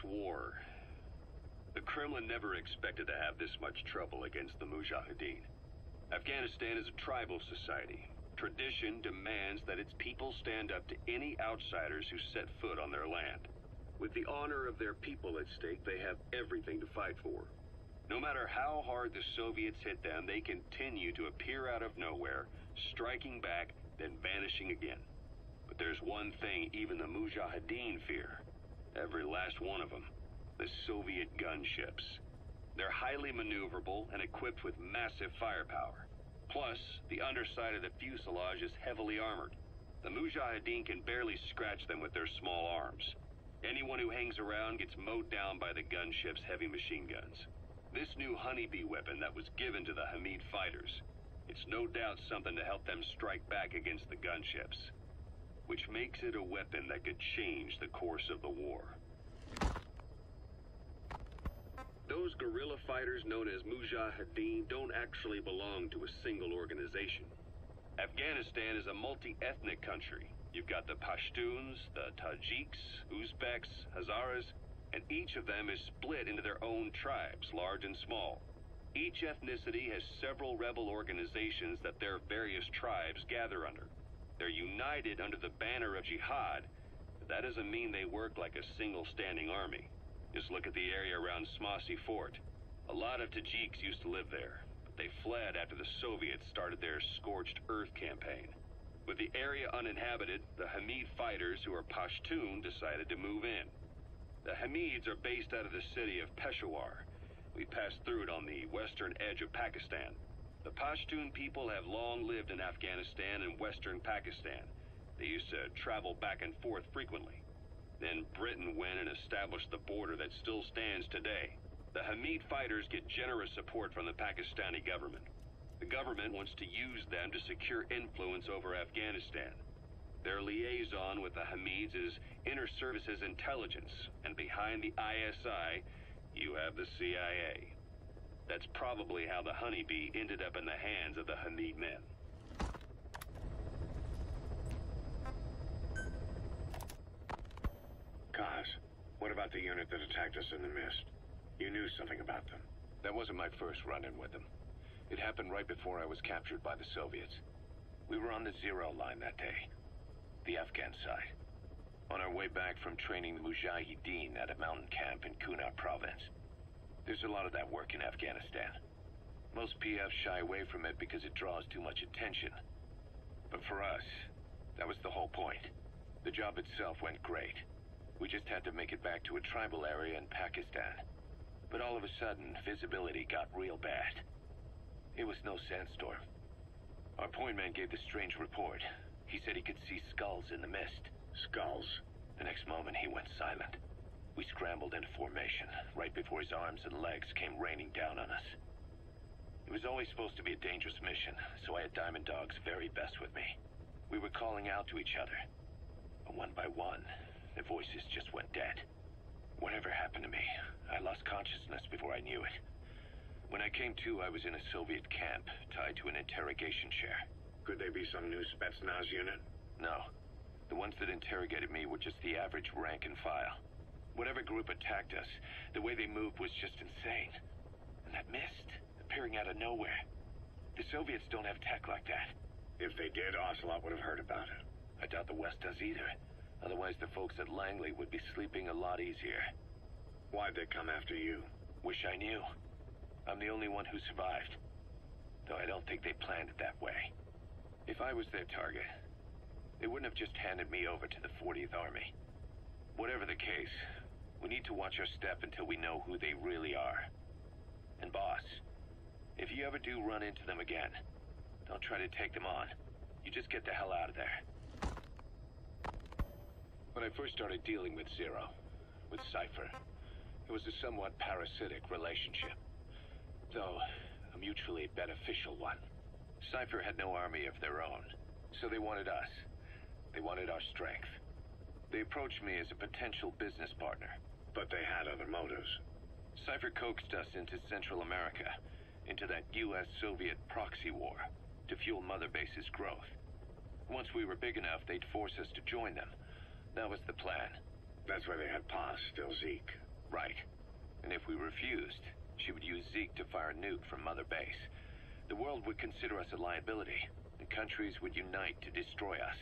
war. The Kremlin never expected to have this much trouble against the Mujahideen. Afghanistan is a tribal society. Tradition demands that its people stand up to any outsiders who set foot on their land. With the honor of their people at stake, they have everything to fight for. No matter how hard the Soviets hit them, they continue to appear out of nowhere, striking back, then vanishing again. But there's one thing even the Mujahideen fear. Every last one of them. The Soviet gunships. They're highly maneuverable and equipped with massive firepower. Plus, the underside of the fuselage is heavily armored. The Mujahideen can barely scratch them with their small arms. Anyone who hangs around gets mowed down by the gunship's heavy machine guns. This new honeybee weapon that was given to the Hamid fighters, it's no doubt something to help them strike back against the gunships, which makes it a weapon that could change the course of the war. Those guerrilla fighters known as Mujahideen don't actually belong to a single organization. Afghanistan is a multi-ethnic country. You've got the Pashtuns, the Tajiks, Uzbeks, Hazaras, and each of them is split into their own tribes, large and small. Each ethnicity has several rebel organizations that their various tribes gather under. They're united under the banner of jihad, but that doesn't mean they work like a single standing army. Just look at the area around Smasi Fort. A lot of Tajiks used to live there, but they fled after the Soviets started their scorched earth campaign. With the area uninhabited, the Hamid fighters, who are Pashtun, decided to move in. The Hamids are based out of the city of Peshawar. We passed through it on the western edge of Pakistan. The Pashtun people have long lived in Afghanistan and western Pakistan. They used to travel back and forth frequently. Then Britain went and established the border that still stands today. The Hamid fighters get generous support from the Pakistani government. The government wants to use them to secure influence over Afghanistan. Their liaison with the Hamids is Inter-Services Intelligence, and behind the ISI, you have the CIA. That's probably how the honeybee ended up in the hands of the Hamid men. Kaz, what about the unit that attacked us in the mist? You knew something about them. That wasn't my first run-in with them. It happened right before I was captured by the Soviets. We were on the zero line that day, the Afghan side, on our way back from training the Mujahideen at a mountain camp in Kunar province. There's a lot of that work in Afghanistan. Most PFs shy away from it because it draws too much attention. But for us, that was the whole point. The job itself went great. We just had to make it back to a tribal area in Pakistan. But all of a sudden, visibility got real bad. It was no sandstorm. Our point man gave this strange report. He said he could see skulls in the mist. Skulls? The next moment, he went silent. We scrambled into formation, right before his arms and legs came raining down on us. It was always supposed to be a dangerous mission, so I had Diamond Dog's very best with me. We were calling out to each other. But one by one, their voices just went dead. Whatever happened to me, I lost consciousness before I knew it. When I came to, I was in a Soviet camp, tied to an interrogation chair. Could they be some new Spetsnaz unit? No. The ones that interrogated me were just the average rank and file. Whatever group attacked us, the way they moved was just insane. And that mist, appearing out of nowhere. The Soviets don't have tech like that. If they did, Ocelot would have heard about it. I doubt the West does either. Otherwise, the folks at Langley would be sleeping a lot easier. Why'd they come after you? Wish I knew. I'm the only one who survived. Though I don't think they planned it that way. If I was their target, they wouldn't have just handed me over to the 40th Army. Whatever the case, we need to watch our step until we know who they really are. And boss, if you ever do run into them again, don't try to take them on. You just get the hell out of there. When I first started dealing with Zero, with Cypher, it was a somewhat parasitic relationship. Though, a mutually beneficial one. Cypher had no army of their own, so they wanted us. They wanted our strength. They approached me as a potential business partner. But they had other motives. Cypher coaxed us into Central America, into that US-Soviet proxy war, to fuel Mother Base's growth. Once we were big enough, they'd force us to join them. That was the plan. That's why they had Paz, still Zeke. Right. And if we refused, she would use Zeke to fire a nuke from Mother Base. The world would consider us a liability, and countries would unite to destroy us.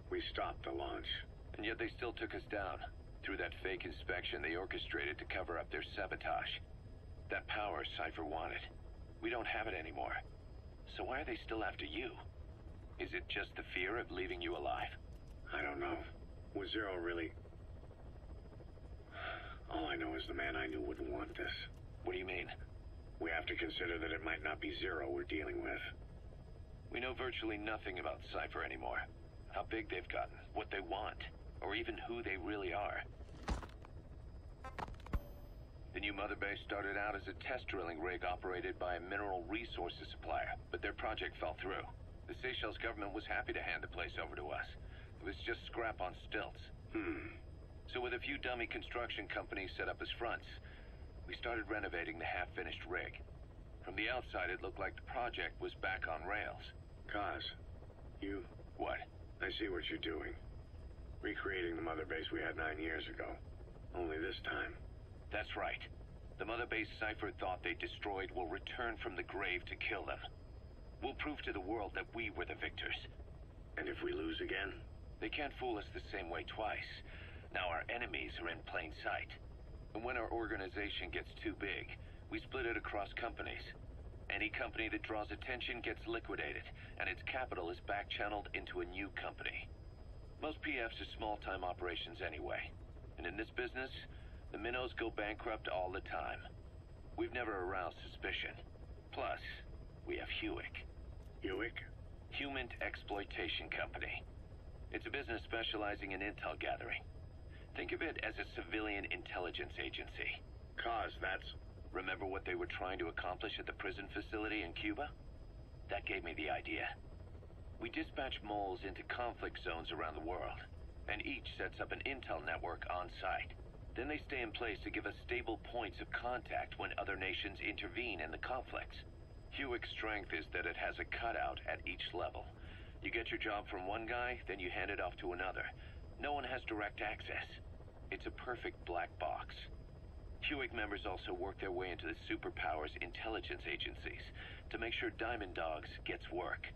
We stopped the launch. And yet they still took us down. Through that fake inspection they orchestrated to cover up their sabotage. That power Cypher wanted. We don't have it anymore. So why are they still after you? Is it just the fear of leaving you alive? I don't know. Was Zero really... All I know is the man I knew wouldn't want this. What do you mean? We have to consider that it might not be Zero we're dealing with. We know virtually nothing about Cypher anymore. How big they've gotten, what they want, or even who they really are. The new Mother Base started out as a test drilling rig operated by a mineral resources supplier, but their project fell through. The Seychelles government was happy to hand the place over to us. It was just scrap on stilts. So with a few dummy construction companies set up as fronts, we started renovating the half-finished rig. From the outside, it looked like the project was back on rails. Kaz, you... What? I see what you're doing. Recreating the Mother Base we had 9 years ago. Only this time. That's right. The Mother Base Cypher thought they destroyed will return from the grave to kill them. We'll prove to the world that we were the victors. And if we lose again? They can't fool us the same way twice. Now our enemies are in plain sight. And when our organization gets too big, we split it across companies. Any company that draws attention gets liquidated, and its capital is back-channeled into a new company. Most PFs are small-time operations anyway. And in this business, the minnows go bankrupt all the time. We've never aroused suspicion. Plus, we have Hewick. Hewick? Human Exploitation Company. It's a business specializing in intel gathering. Think of it as a civilian intelligence agency. Kaz, that's... Remember what they were trying to accomplish at the prison facility in Cuba? That gave me the idea. We dispatch moles into conflict zones around the world, and each sets up an intel network on site. Then they stay in place to give us stable points of contact when other nations intervene in the conflicts. Hewick's strength is that it has a cutout at each level. You get your job from one guy, then you hand it off to another. No one has direct access. It's a perfect black box. Hewick members also work their way into the superpowers intelligence agencies to make sure Diamond Dogs gets work.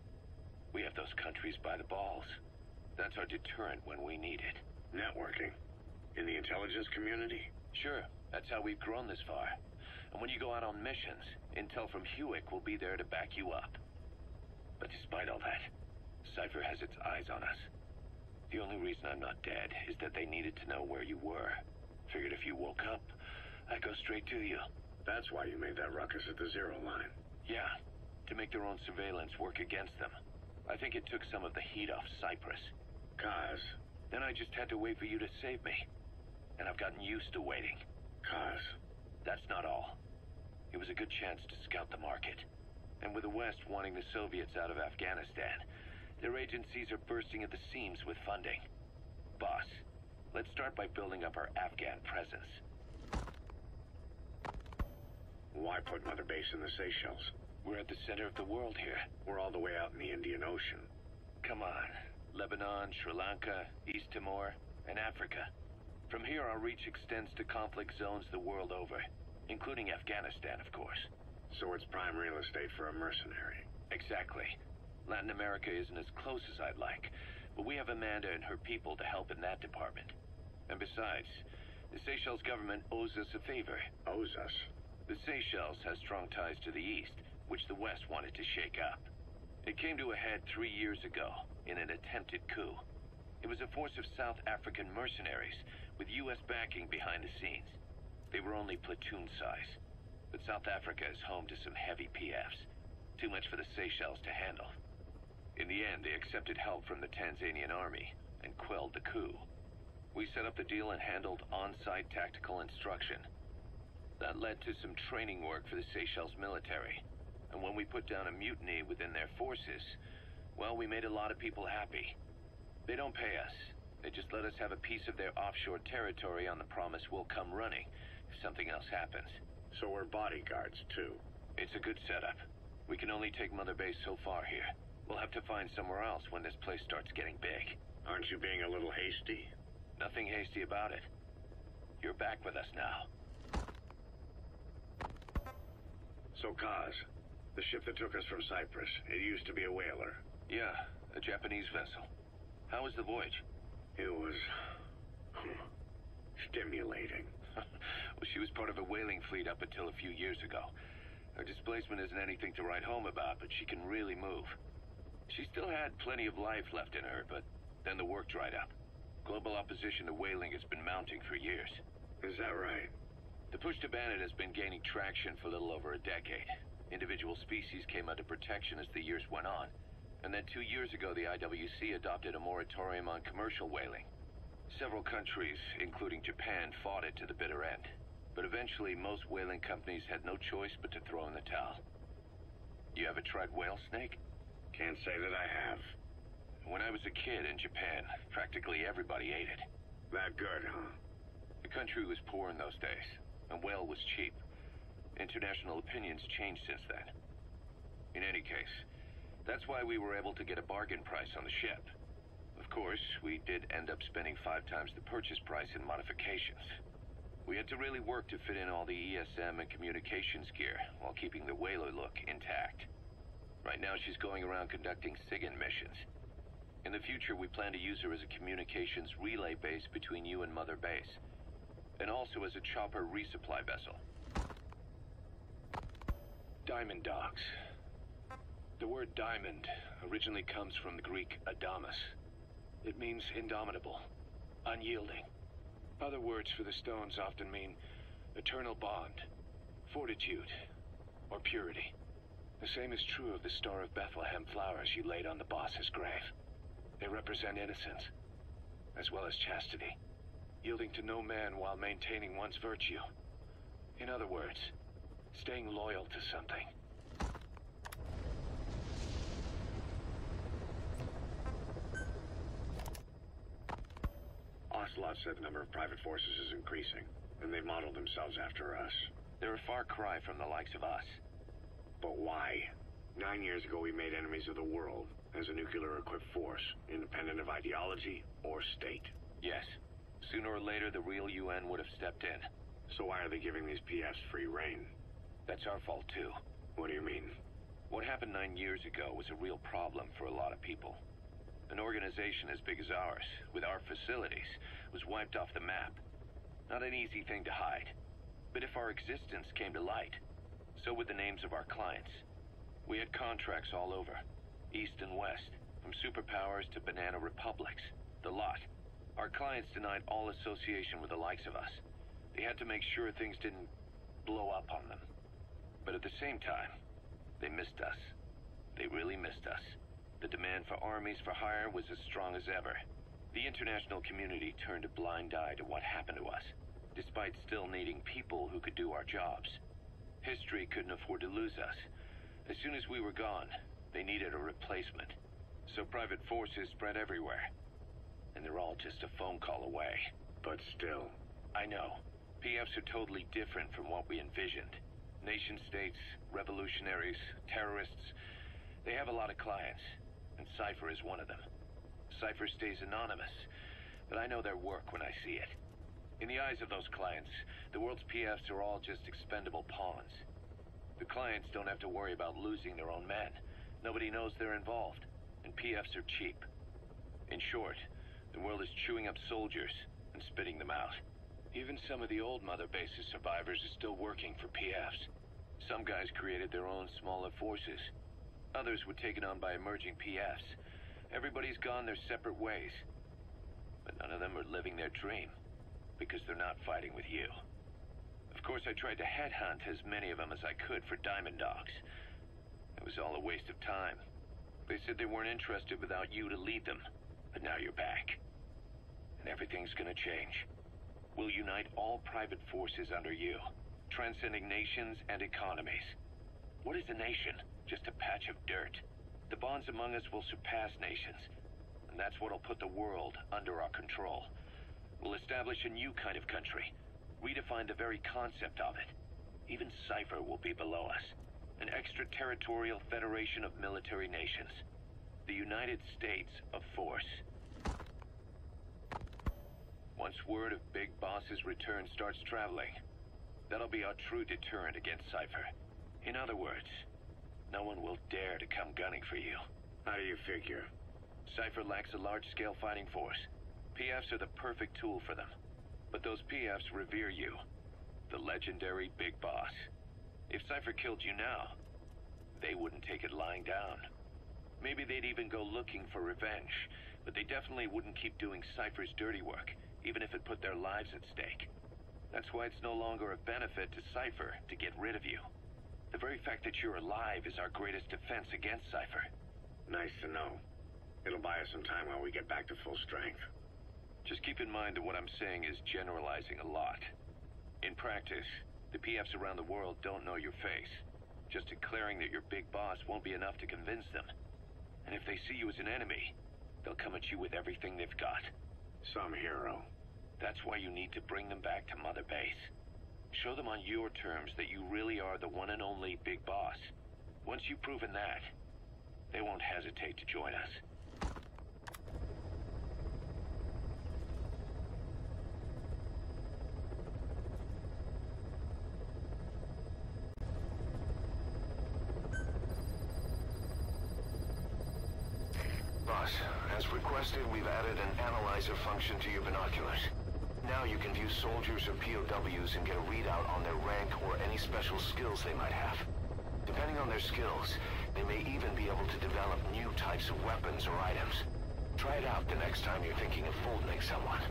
We have those countries by the balls. That's our deterrent when we need it. Networking? In the intelligence community? Sure, that's how we've grown this far. And when you go out on missions, intel from Hewick will be there to back you up. But despite all that, Cypher has its eyes on us. The only reason I'm not dead is that they needed to know where you were. Figured if you woke up, I'd go straight to you. That's why you made that ruckus at the Zero line. Yeah, to make their own surveillance work against them. I think it took some of the heat off Cyprus. Kaz. Then I just had to wait for you to save me. And I've gotten used to waiting. Kaz. That's not all. It was a good chance to scout the market. And with the West wanting the Soviets out of Afghanistan, their agencies are bursting at the seams with funding. Boss, let's start by building up our Afghan presence. Why put Mother Base in the Seychelles? We're at the center of the world here. We're all the way out in the Indian Ocean. Come on. Lebanon, Sri Lanka, East Timor, and Africa. From here, our reach extends to conflict zones the world over, including Afghanistan, of course. So it's prime real estate for a mercenary. Exactly. Latin America isn't as close as I'd like, but we have Amanda and her people to help in that department. And besides, the Seychelles government owes us a favor. Owes us? The Seychelles has strong ties to the east, which the West wanted to shake up. It came to a head 3 years ago in an attempted coup. It was a force of South African mercenaries with U.S. backing behind the scenes. They were only platoon size, but South Africa is home to some heavy PFs, too much for the Seychelles to handle. In the end, they accepted help from the Tanzanian army and quelled the coup. We set up the deal and handled on-site tactical instruction. That led to some training work for the Seychelles military. And when we put down a mutiny within their forces, well, we made a lot of people happy. They don't pay us. They just let us have a piece of their offshore territory on the promise we'll come running if something else happens. So we're bodyguards, too. It's a good setup. We can only take Mother Base so far here. We'll have to find somewhere else when this place starts getting big. Aren't you being a little hasty? Nothing hasty about it. You're back with us now. So, Kaz, the ship that took us from Cyprus, it used to be a whaler. Yeah, a Japanese vessel. How was the voyage? It was... stimulating. Well, she was part of a whaling fleet up until a few years ago. Her displacement isn't anything to write home about, but she can really move. She still had plenty of life left in her, but then the work dried up. Global opposition to whaling has been mounting for years. Is that right? The push to ban it has been gaining traction for a little over a decade. Individual species came under protection as the years went on. And then 2 years ago, the IWC adopted a moratorium on commercial whaling. Several countries, including Japan, fought it to the bitter end. But eventually, most whaling companies had no choice but to throw in the towel. You ever tried whale snake? Can't say that I have. When I was a kid in Japan, practically everybody ate it. That good, huh? The country was poor in those days, and whale was cheap. International opinions changed since then. In any case, that's why we were able to get a bargain price on the ship. Of course, we did end up spending 5 times the purchase price in modifications. We had to really work to fit in all the ESM and communications gear while keeping the whaler look intact. Right now, she's going around conducting SIGINT missions. In the future, we plan to use her as a communications relay base between you and Mother Base, and also as a chopper resupply vessel. Diamond dogs. The word diamond originally comes from the Greek adamas. It means indomitable, unyielding. Other words for the stones often mean eternal bond, fortitude, or purity. The same is true of the Star of Bethlehem flowers you laid on the boss's grave. They represent innocence, as well as chastity, yielding to no man while maintaining one's virtue. In other words, staying loyal to something. Ocelot said the number of private forces is increasing, and they modeled themselves after us. They're a far cry from the likes of us. But why? 9 years ago, we made enemies of the world as a nuclear-equipped force, independent of ideology or state. Yes. Sooner or later, the real UN would have stepped in. So why are they giving these PFs free rein? That's our fault, too. What do you mean? What happened 9 years ago was a real problem for a lot of people. An organization as big as ours, with our facilities, was wiped off the map. Not an easy thing to hide. But if our existence came to light, so would the names of our clients. We had contracts all over, east and west, from superpowers to banana republics, the lot. Our clients denied all association with the likes of us. They had to make sure things didn't blow up on them. But at the same time, they missed us. They really missed us. The demand for armies for hire was as strong as ever. The international community turned a blind eye to what happened to us, despite still needing people who could do our jobs. History couldn't afford to lose us. As soon as we were gone, they needed a replacement. So private forces spread everywhere. And they're all just a phone call away. But still. I know. PFs are totally different from what we envisioned. Nation-states, revolutionaries, terrorists. They have a lot of clients, and Cypher is one of them. Cypher stays anonymous, but I know their work when I see it. In the eyes of those clients, the world's PFs are all just expendable pawns. The clients don't have to worry about losing their own men. Nobody knows they're involved, and PFs are cheap. In short, the world is chewing up soldiers and spitting them out. Even some of the old Mother Base's survivors are still working for PFs. Some guys created their own smaller forces. Others were taken on by emerging PFs. Everybody's gone their separate ways. But none of them are living their dream, because they're not fighting with you. Of course, I tried to headhunt as many of them as I could for Diamond Dogs. It was all a waste of time. They said they weren't interested without you to lead them. But now you're back. And everything's gonna change. We'll unite all private forces under you, transcending nations and economies. What is a nation? Just a patch of dirt. The bonds among us will surpass nations, and that's what'll put the world under our control. We'll establish a new kind of country, redefine the very concept of it. Even Cypher will be below us, an extraterritorial federation of military nations. The United States of Force. Once word of Big Boss's return starts traveling, that'll be our true deterrent against Cypher. In other words, no one will dare to come gunning for you. How do you figure? Cypher lacks a large-scale fighting force. PFs are the perfect tool for them. But those PFs revere you, the legendary Big Boss. If Cypher killed you now, they wouldn't take it lying down. Maybe they'd even go looking for revenge, but they definitely wouldn't keep doing Cypher's dirty work, even if it put their lives at stake. That's why it's no longer a benefit to Cypher to get rid of you. The very fact that you're alive is our greatest defense against Cypher. Nice to know. It'll buy us some time while we get back to full strength. Just keep in mind that what I'm saying is generalizing a lot. In practice, the PFs around the world don't know your face. Just declaring that you're Big Boss won't be enough to convince them. And if they see you as an enemy, they'll come at you with everything they've got. Some hero. That's why you need to bring them back to Mother Base. Show them on your terms that you really are the one and only Big Boss. Once you've proven that, they won't hesitate to join us. Boss, as requested, we've added an analyzer function to your binoculars. Now you can view soldiers or POWs and get a readout on their rank or any special skills they might have. Depending on their skills, they may even be able to develop new types of weapons or items. Try it out the next time you're thinking of folding someone.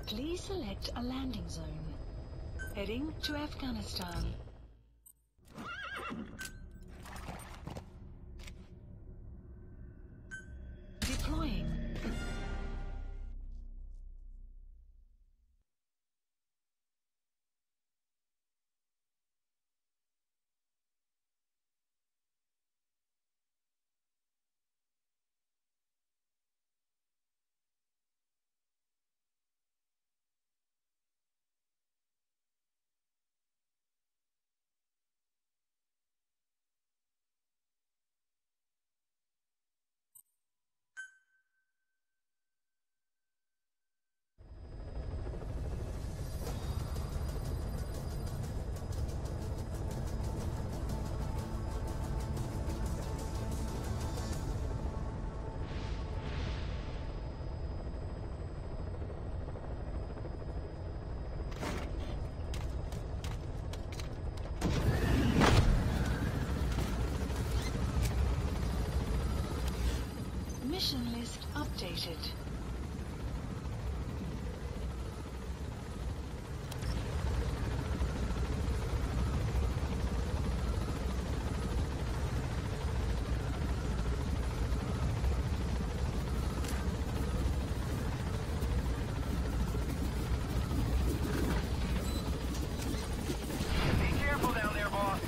Please select a landing zone. Heading to Afghanistan. Deploying. Mission list updated. Be careful down there, boss.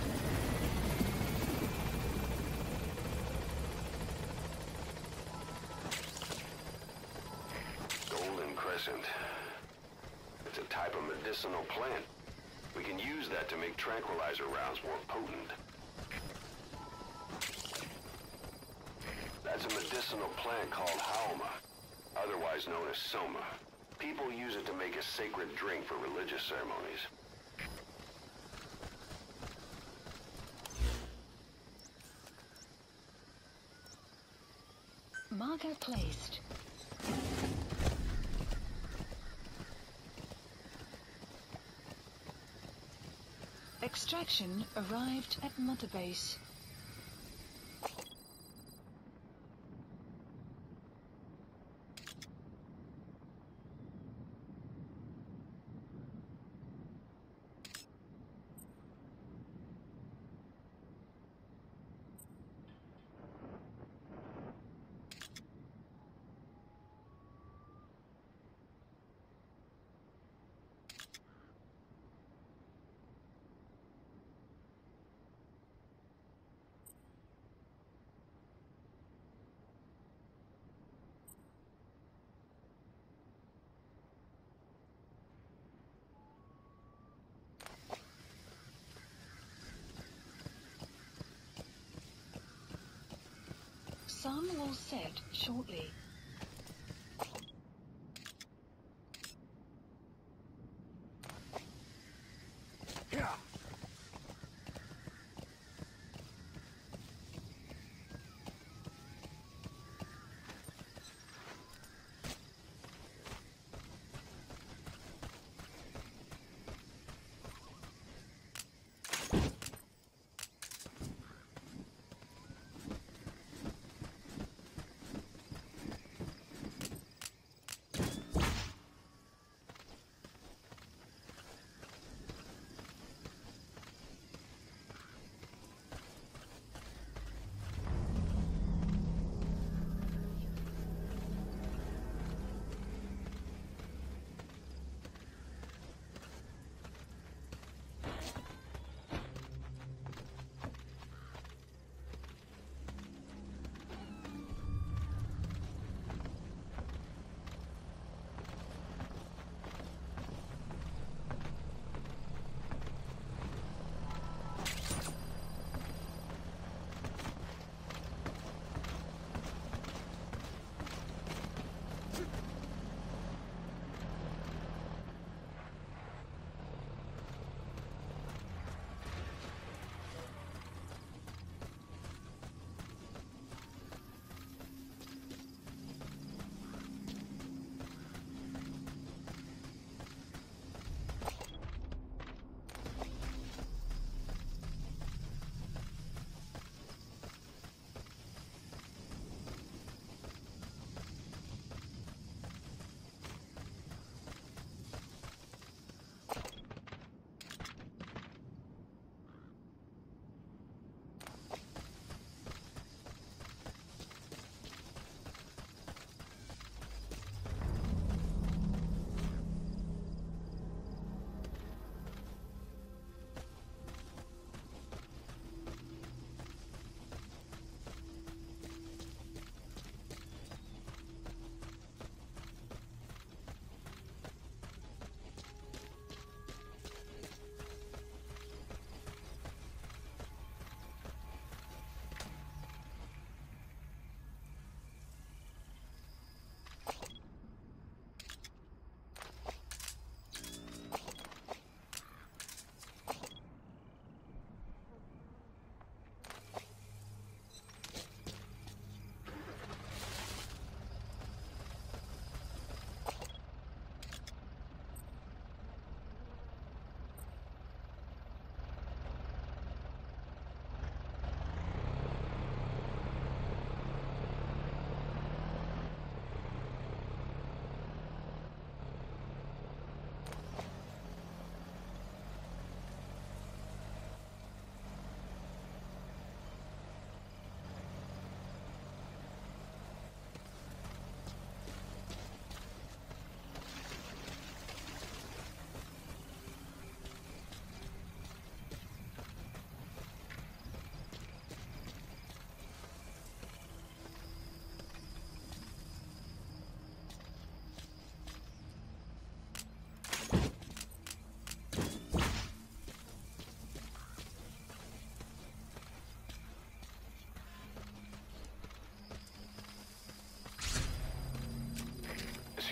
It's a type of medicinal plant. We can use that to make tranquilizer rounds more potent. That's a medicinal plant called Haoma, otherwise known as Soma. People use it to make a sacred drink for religious ceremonies. Marker placed. Extraction arrived at Mother Base. sun will set shortly.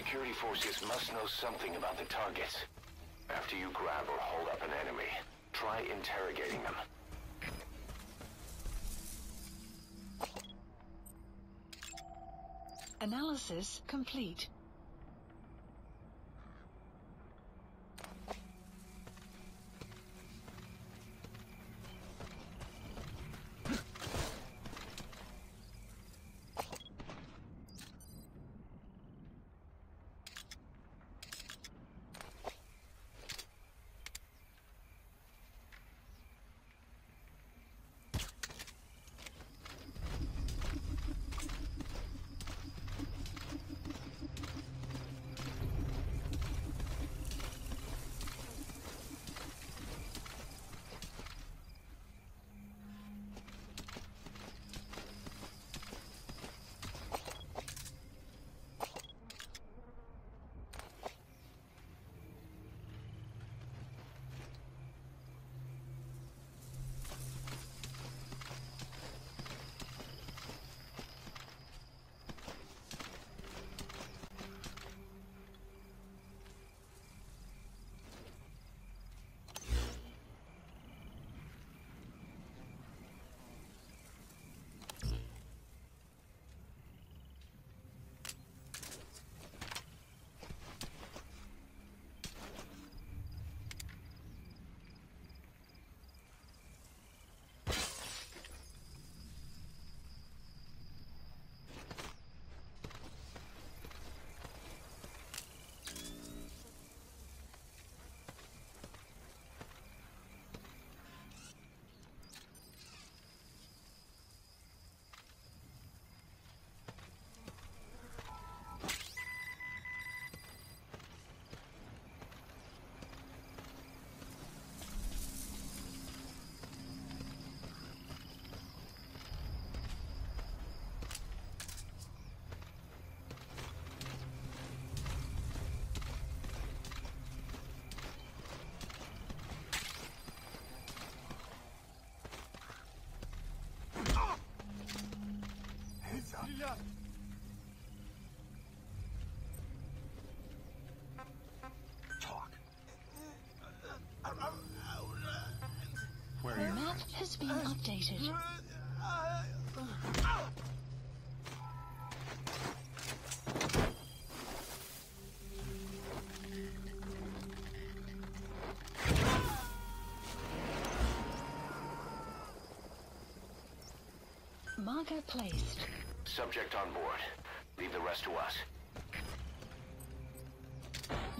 Security forces must know something about the targets. After you grab or hold up an enemy, try interrogating them. Analysis complete. updated. Marker placed. Subject on board. Leave the rest to us.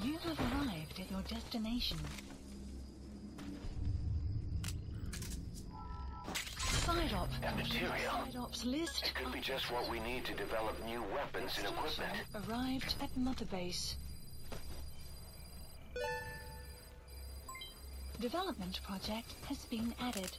You have arrived at your destination. Side op. That material. Side ops list. It could be just what we need to develop new weapons and equipment. Arrived at Mother Base. Development project has been added.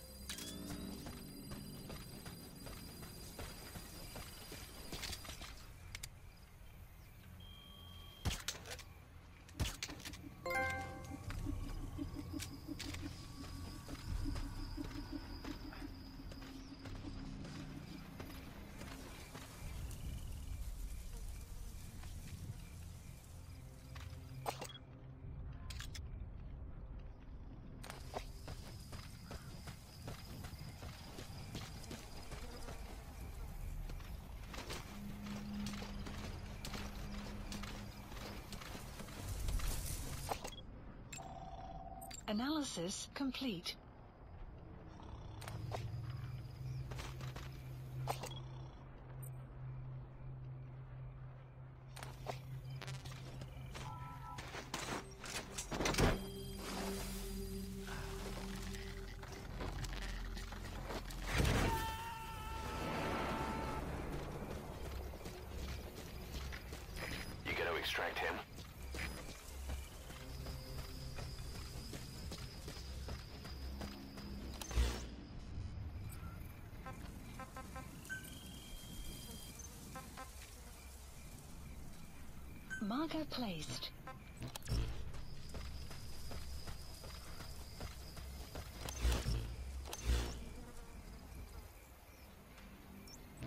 Analysis complete. You gotta extract him. Marker placed.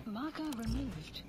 Marker removed.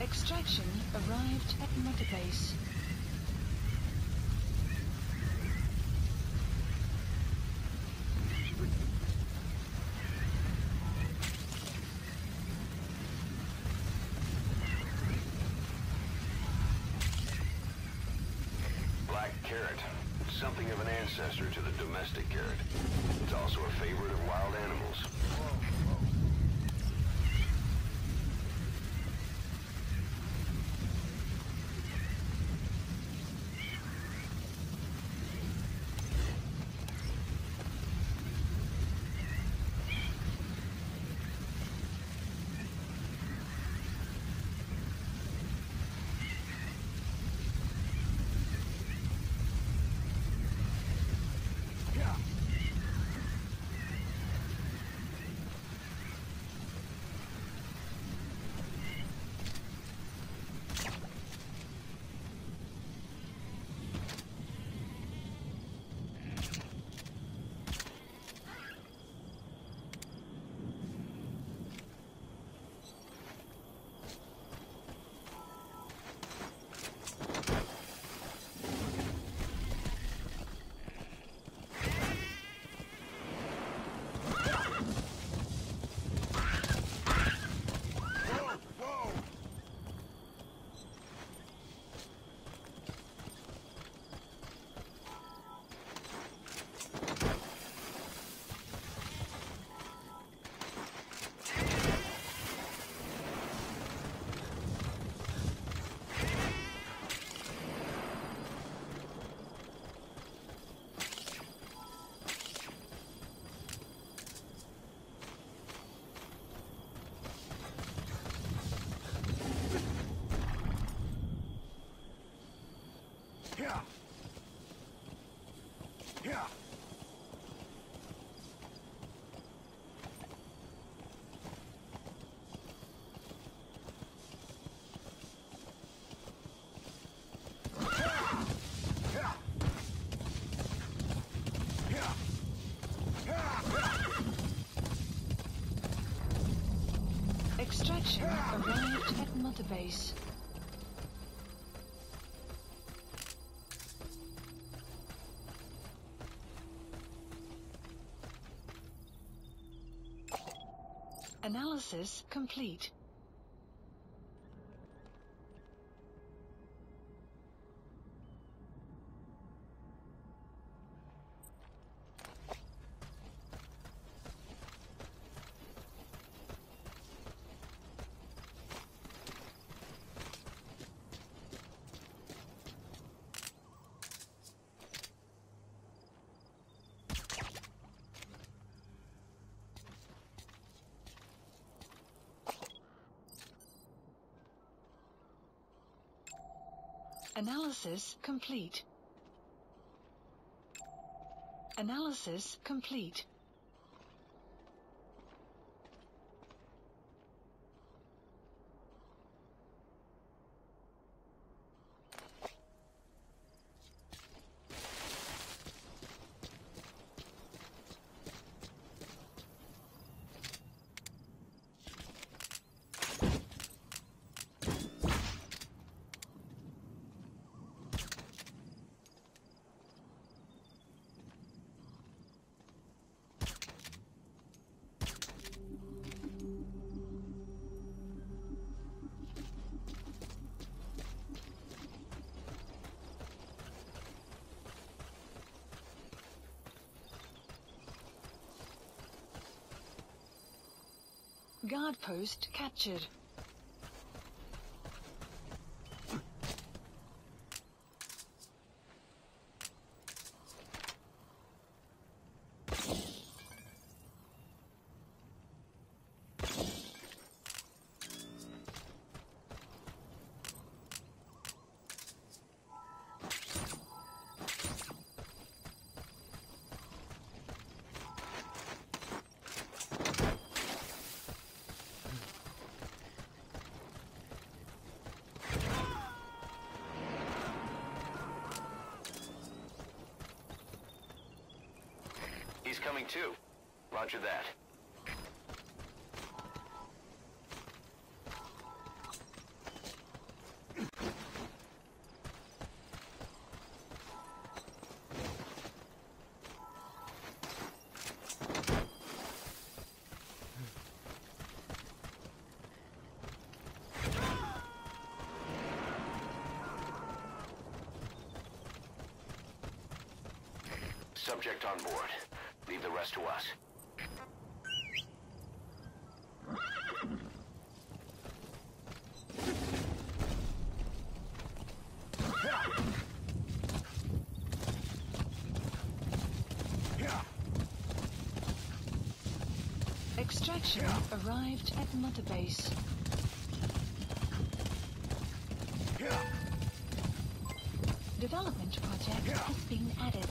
Extraction arrived at Mother Base. Black carrot. Something of an ancestor to the domestic carrot. It's also a favorite of wild animals. Extraction arrived at Mother Base. Analysis complete. Analysis complete. Analysis complete. Guard post captured. He's coming too. Roger that. Subject on board. Leave the rest to us. Extraction arrived at Mother Base. Development project has been added.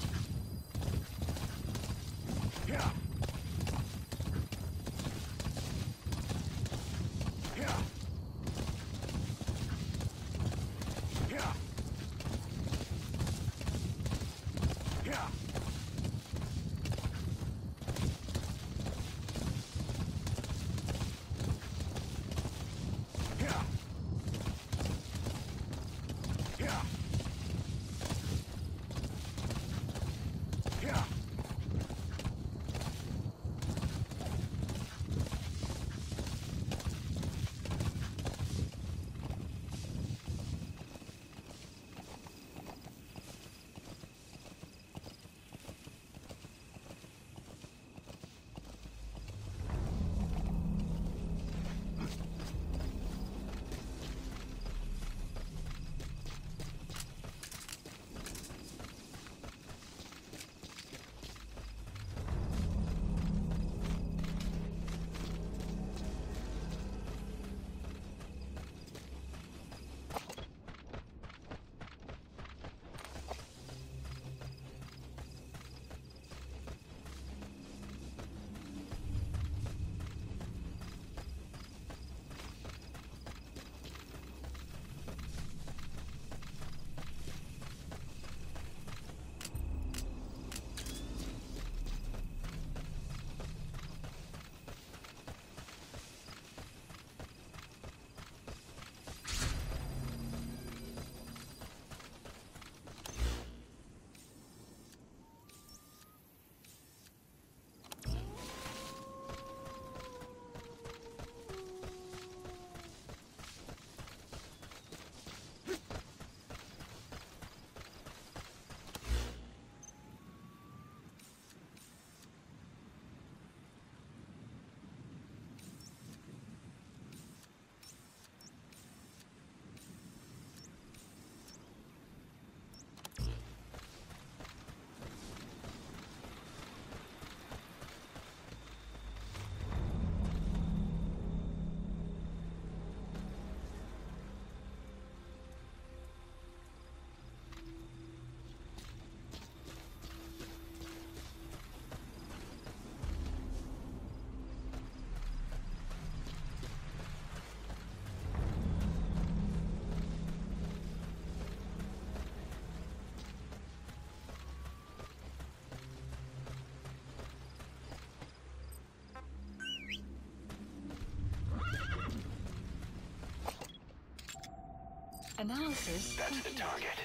Analysis That's the complete. target.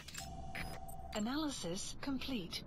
Analysis complete.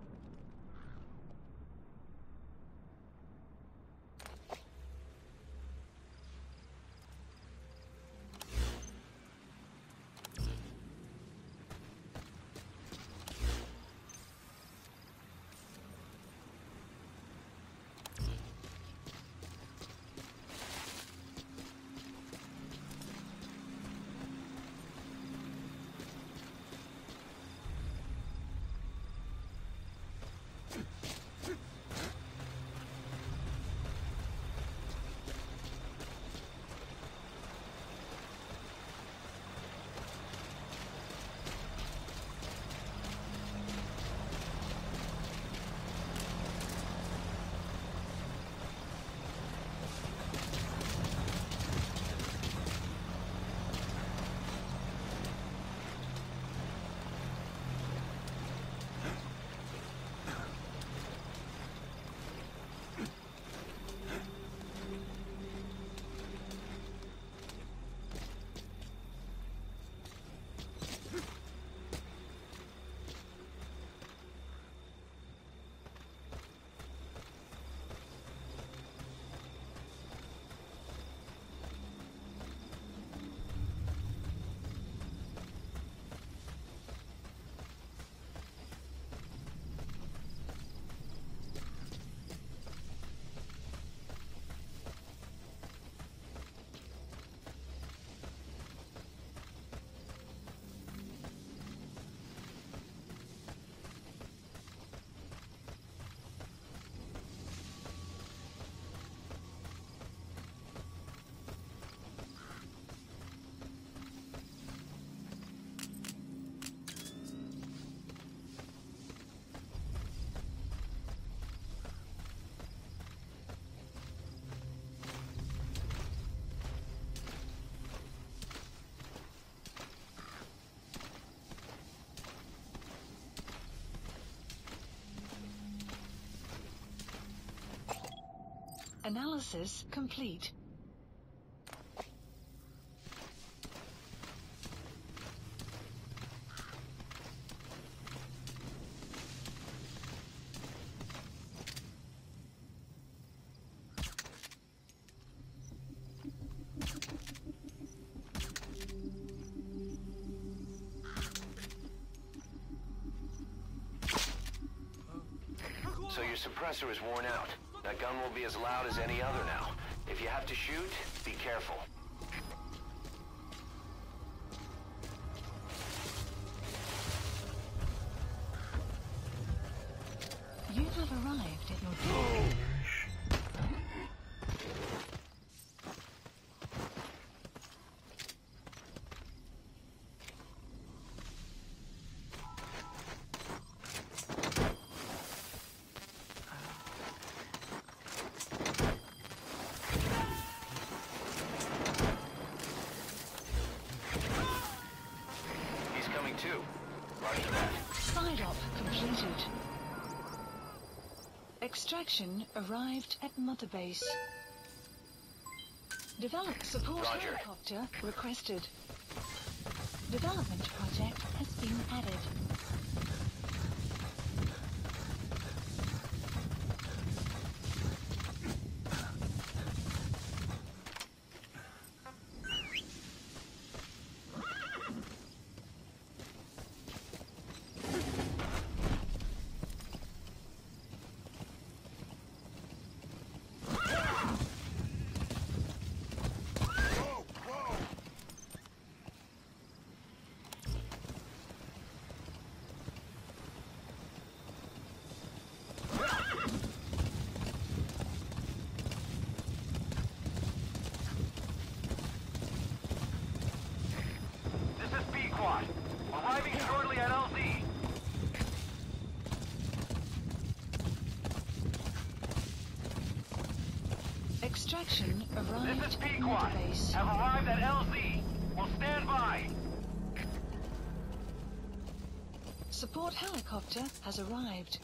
Analysis complete. So your suppressor is worn out. That gun will be as loud as any other now. If you have to shoot, be careful. You have arrived at your destination. Too. Roger that. Side op completed. Extraction arrived at Mother Base. Develop support Roger. helicopter requested. Development project has been added. Arriving shortly at LZ. Extraction arrived This is at Mother Pequod. Base. Have arrived at LZ. Will stand by. Support helicopter has arrived.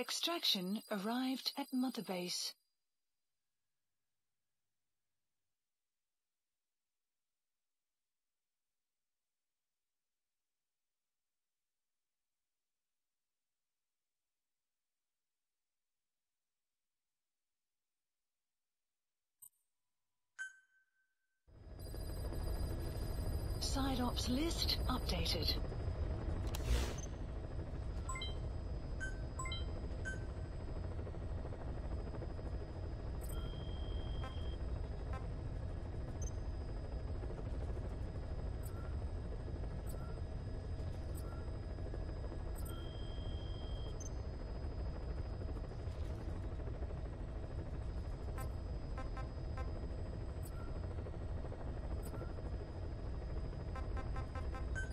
Extraction arrived at Mother Base. Side ops list updated.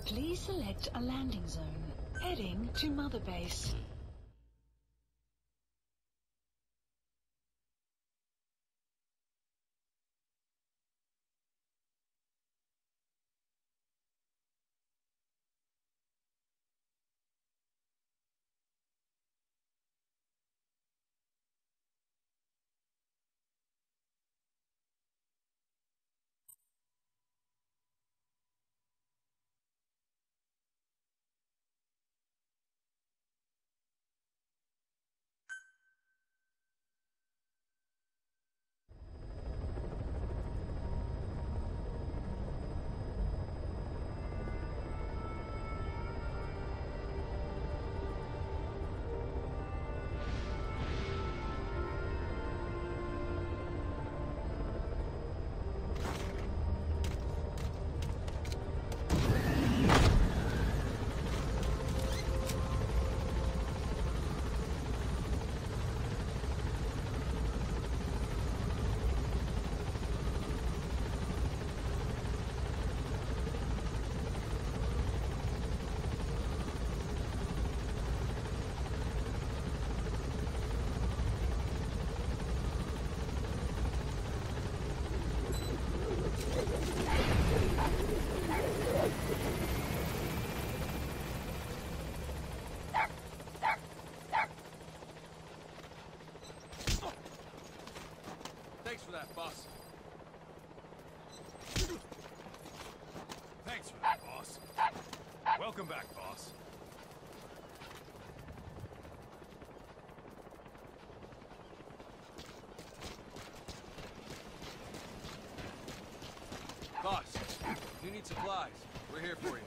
Please select a landing zone. Heading to Mother Base. Thanks for that, boss. Thanks for that, boss. Welcome back, boss. Boss, you need supplies. We're here for you.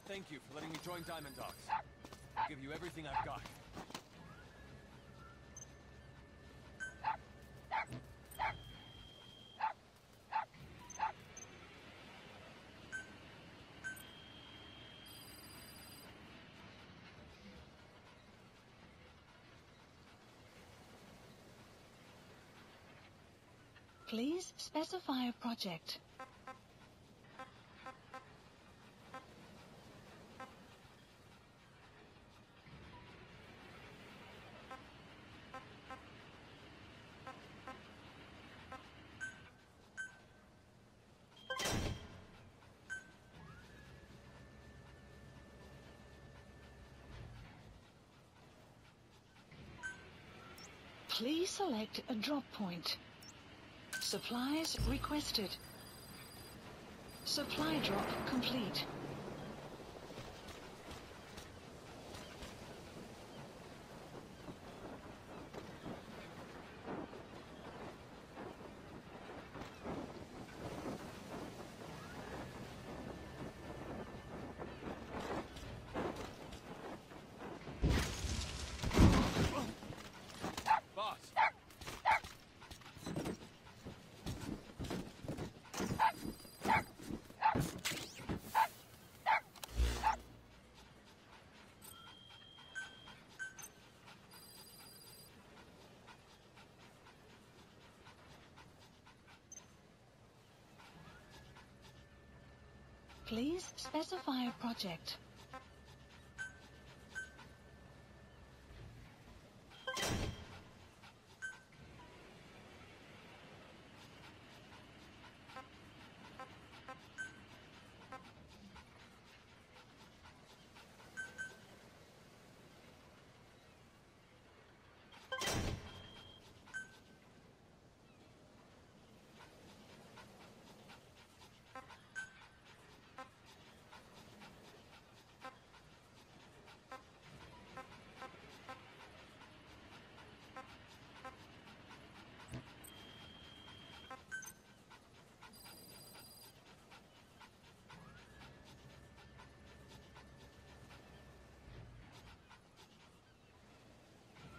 Thank you for letting me join Diamond Dogs. I'll give you everything I've got. Please specify a project. Please select a drop point. Supplies requested. Supply drop complete. Please specify a project.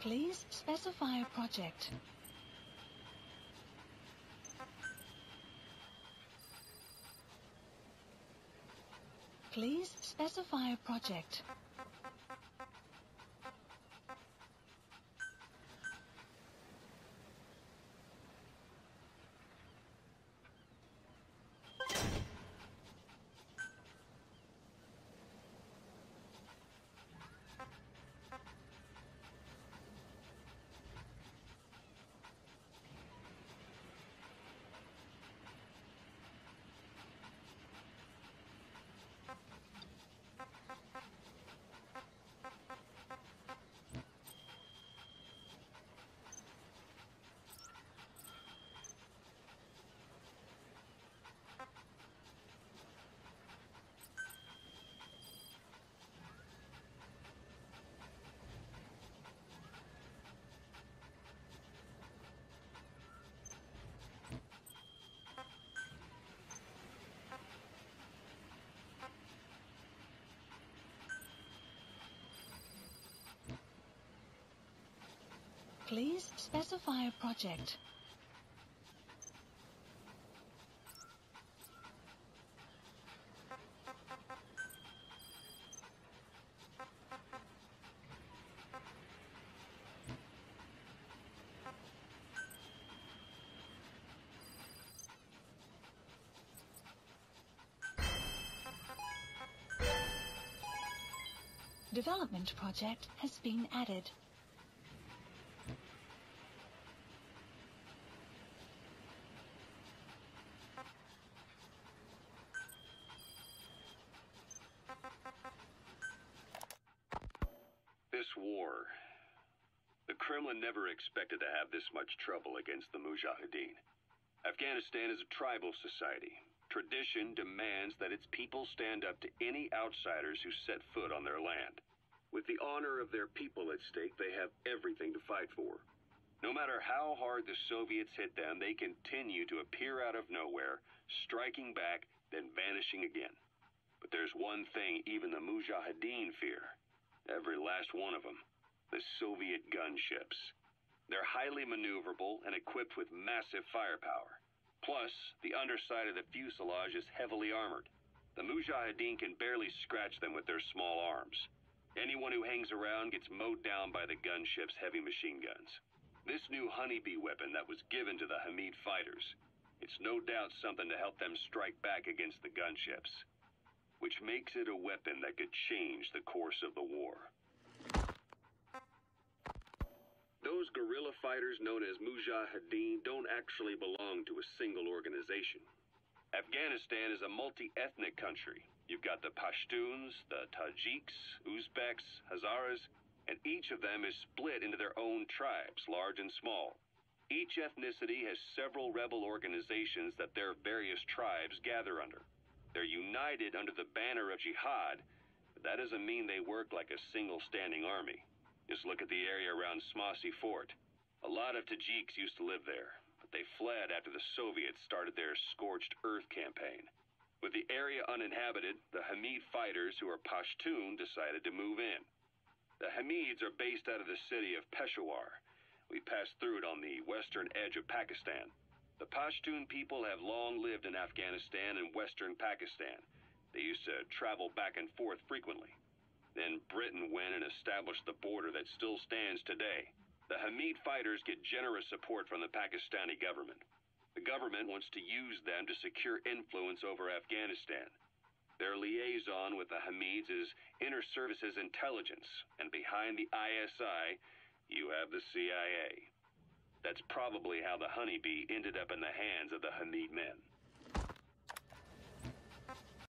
Please specify a project. Please specify a project. Please specify a project. Development project has been added. This war, the Kremlin never expected to have this much trouble against the Mujahideen. Afghanistan is a tribal society. Tradition demands that its people stand up to any outsiders who set foot on their land. With the honor of their people at stake, they have everything to fight for. No matter how hard the Soviets hit them, they continue to appear out of nowhere, striking back, then vanishing again. But there's one thing even the Mujahideen fear. Every last one of them. The Soviet gunships. They're highly maneuverable and equipped with massive firepower. Plus, the underside of the fuselage is heavily armored. The Mujahideen can barely scratch them with their small arms. Anyone who hangs around gets mowed down by the gunship's heavy machine guns. This new honeybee weapon that was given to the Hamid fighters, it's no doubt something to help them strike back against the gunships, which makes it a weapon that could change the course of the war. Those guerrilla fighters known as Mujahideen don't actually belong to a single organization. Afghanistan is a multi-ethnic country. You've got the Pashtuns, the Tajiks, Uzbeks, Hazaras, and each of them is split into their own tribes, large and small. Each ethnicity has several rebel organizations that their various tribes gather under. They're united under the banner of jihad, but that doesn't mean they work like a single standing army. Just look at the area around Smasy Fort. A lot of Tajiks used to live there, but they fled after the Soviets started their scorched earth campaign. With the area uninhabited, the Hamid fighters, who are Pashtun, decided to move in. The Hamids are based out of the city of Peshawar. We passed through it on the western edge of Pakistan. The Pashtun people have long lived in Afghanistan and western Pakistan. They used to travel back and forth frequently. Then Britain went and established the border that still stands today. The Hamid fighters get generous support from the Pakistani government. The government wants to use them to secure influence over Afghanistan. Their liaison with the Hamids is Inter-Services Intelligence, and behind the ISI, you have the CIA. That's probably how the honeybee ended up in the hands of the Hamid men.